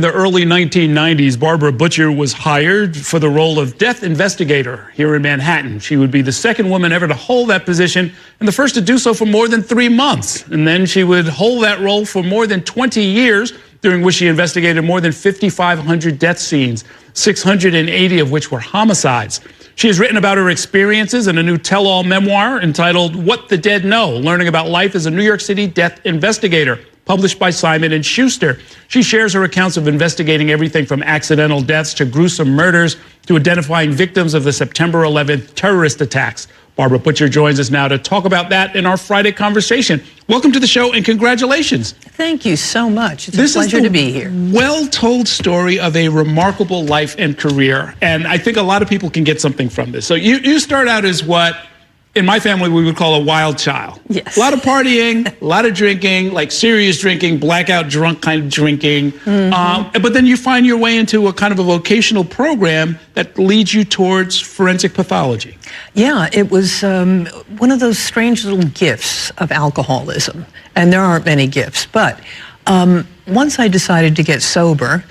In the early 1990s, Barbara Butcher was hired for the role of death investigator here in Manhattan. She would be the second woman ever to hold that position and the first to do so for more than 3 months. And then she would hold that role for more than 20 years, during which she investigated more than 5,500 death scenes, 680 of which were homicides. She has written about her experiences in a new tell-all memoir entitled What the Dead Know, learning about life as a New York City death investigator, published by Simon & Schuster. She shares her accounts of investigating everything from accidental deaths to gruesome murders to identifying victims of the September 11th terrorist attacks. Barbara Butcher joins us now to talk about that in our Friday conversation. Welcome to the show and congratulations. Thank you so much. It's a pleasure to be here. Well-told story of a remarkable life and career, and I think a lot of people can get something from this. So you start out as what, in my family, we would call a wild child. Yes. A lot of partying, a lot of drinking, like serious drinking, blackout drunk kind of drinking. But then you find your way into a kind of a vocational program that leads you towards forensic pathology. Yeah, it was one of those strange little gifts of alcoholism. And there aren't many gifts. But once I decided to get sober,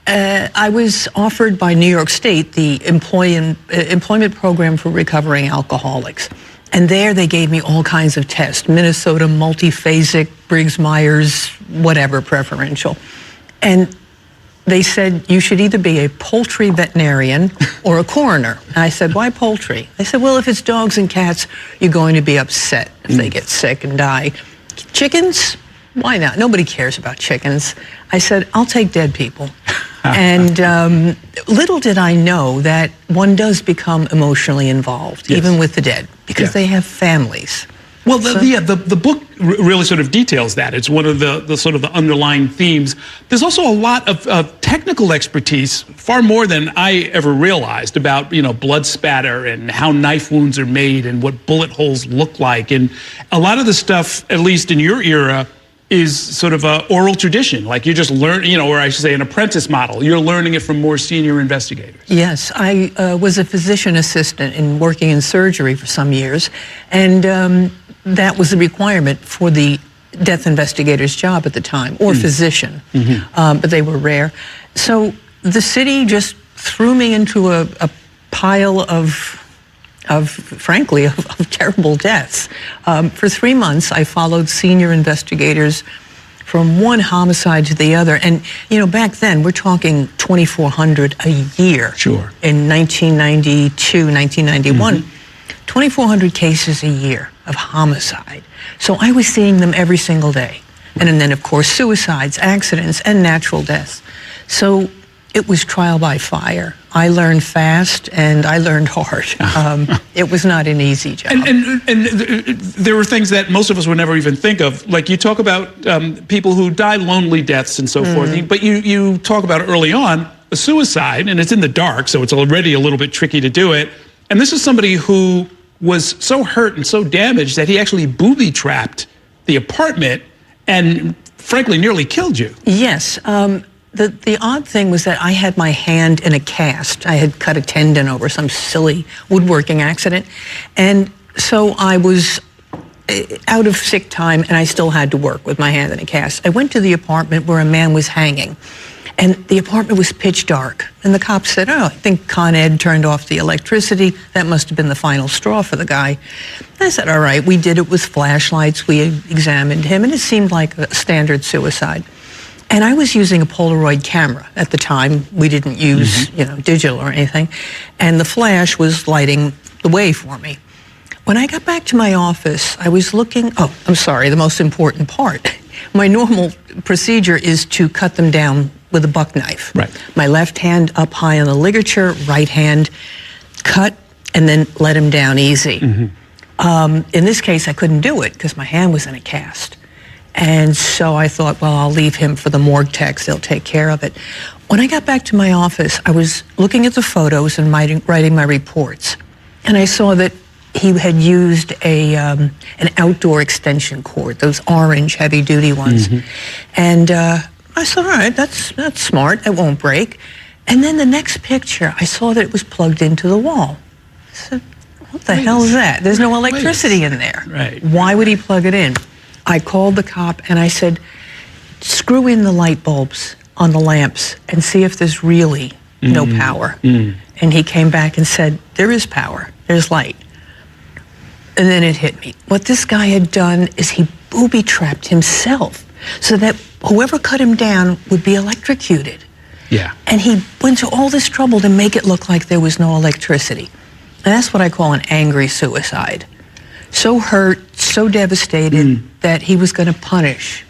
I was offered by New York State the employment program for recovering alcoholics. And there they gave me all kinds of tests, Minnesota multiphasic, Briggs-Myers, whatever, preferential. And they said, you should either be a poultry veterinarian or a coroner. And I said, why poultry? They said, well, if it's dogs and cats, you're going to be upset if they get sick and die. Chickens? Why not? Nobody cares about chickens. I said, I'll take dead people. And little did I know that one does become emotionally involved, even with the dead, because they have families. Well, the book really sort of details that. It's one of the sort of the underlying themes. There's also a lot of technical expertise, far more than I ever realized, about, you know, blood spatter and how knife wounds are made and what bullet holes look like. And a lot of the stuff, at least in your era, is sort of a oral tradition. Like you just learn, you know, or I should say an apprentice model. You're learning it from more senior investigators. Yes, I was a physician assistant in working in surgery for some years. And that was a requirement for the death investigator's job at the time, or physician, but they were rare. So the city just threw me into a pile of frankly, terrible deaths. For 3 months, I followed senior investigators from one homicide to the other. And, you know, back then, we're talking 2,400 a year. Sure. In 1992, 1991. 2,400 cases a year of homicide. So I was seeing them every single day. And then, of course, suicides, accidents, and natural deaths. So it was trial by fire. I learned fast and I learned hard. It was not an easy job. And there were things that most of us would never even think of. Like you talk about people who die lonely deaths and so forth, but you talk about early on a suicide, and it's in the dark, so it's already a little bit tricky to do it. And this is somebody who was so hurt and so damaged that he actually booby-trapped the apartment and frankly nearly killed you. Yes. The odd thing was that I had my hand in a cast. I had cut a tendon over some silly woodworking accident. And so I was out of sick time, and I still had to work with my hand in a cast. I went to the apartment where a man was hanging, and the apartment was pitch dark. And the cops said, oh, I think Con Ed turned off the electricity. That must have been the final straw for the guy. I said, all right, we did it with flashlights. We examined him, and it seemed like a standard suicide. And I was using a Polaroid camera at the time. We didn't use, you know, digital or anything. And the flash was lighting the way for me. When I got back to my office, I was looking, oh, I'm sorry, the most important part. My normal procedure is to cut them down with a buck knife. Right. My left hand up high on the ligature, right hand cut, and then let him down easy. In this case, I couldn't do it because my hand was in a cast. And so I thought, well, I'll leave him for the morgue techs. They'll take care of it. When I got back to my office, I was looking at the photos and writing my reports. And I saw that he had used an outdoor extension cord, those orange heavy-duty ones. And I said, all right, that's smart. It won't break. And then the next picture, I saw that it was plugged into the wall. I said, what the hell is that? There's no electricity in there. Right. Why would he plug it in? I called the cop and I said, screw in the light bulbs on the lamps and see if there's really no power. And he came back and said, there is power, there's light. And then it hit me. What this guy had done is he booby-trapped himself so that whoever cut him down would be electrocuted. Yeah. And he went to all this trouble to make it look like there was no electricity. And that's what I call an angry suicide. So hurt, so devastated that he was going to punish.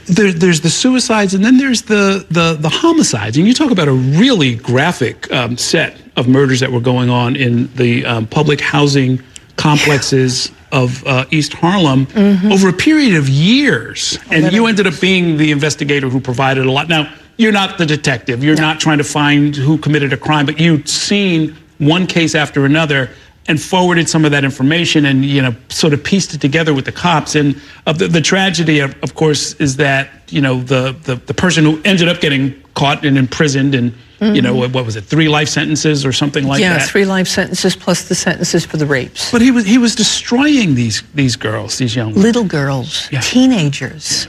There's the suicides, and then there's the homicides. And you talk about a really graphic set of murders that were going on in the public housing complexes of East Harlem over a period of years. And you ended up being the investigator who provided a lot. Now, you're not the detective. You're not trying to find who committed a crime, but you'd seen one case after another and forwarded some of that information and, you know, sort of pieced it together with the cops. And the tragedy, of course, is that, you know, the person who ended up getting caught and imprisoned and, you know, what was it, 3 life sentences or something like that? Yeah, 3 life sentences plus the sentences for the rapes. But he was destroying these girls, these young little girls, teenagers.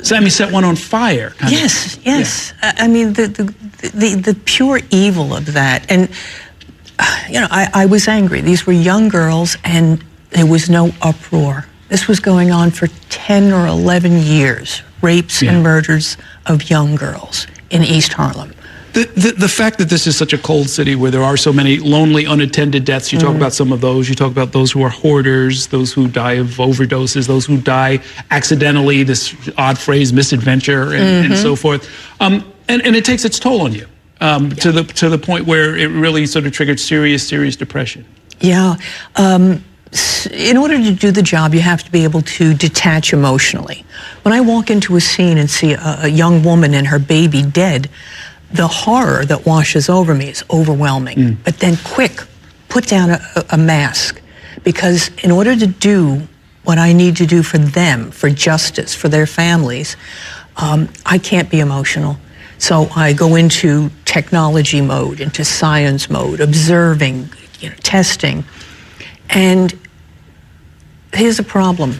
Sammy set one on fire. Yes. Yeah. I mean, the pure evil of that. And, you know, I was angry. These were young girls, and there was no uproar. This was going on for 10 or 11 years, rapes and murders of young girls in East Harlem. The fact that this is such a cold city where there are so many lonely, unattended deaths, you talk about some of those. You talk about those who are hoarders, those who die of overdoses, those who die accidentally, this odd phrase, misadventure, and so forth. And it takes its toll on you to the point where it really sort of triggered serious depression. Yeah. In order to do the job, you have to be able to detach emotionally. When I walk into a scene and see a young woman and her baby dead, the horror that washes over me is overwhelming. But then quick, put down a mask, because in order to do what I need to do for them, for justice, for their families, I can't be emotional. So I go into technology mode, into science mode, observing, you know, testing. And here's the problem.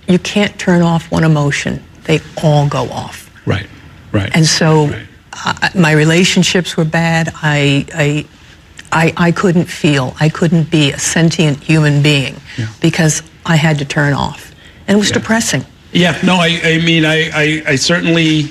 You can't turn off one emotion. They all go off. Right. And so my relationships were bad. I couldn't feel. I couldn't be a sentient human being because I had to turn off. And it was depressing. Yeah, no, I mean, I certainly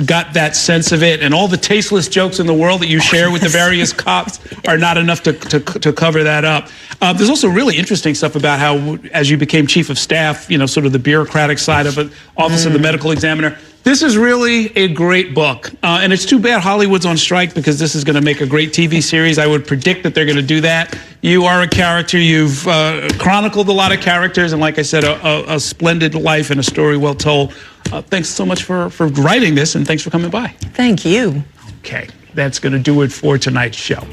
got that sense of it, and all the tasteless jokes in the world that you share with the various cops are not enough to cover that up. There's also really interesting stuff about how, as you became chief of staff, you know, sort of the bureaucratic side of it, Office of the Medical Examiner. This is really a great book, and it's too bad Hollywood's on strike, because this is going to make a great TV series. I would predict that they're going to do that. You are a character. You've chronicled a lot of characters, and like I said, a splendid life and a story well told. Thanks so much for writing this, and thanks for coming by. Thank you. Okay, that's going to do it for tonight's show.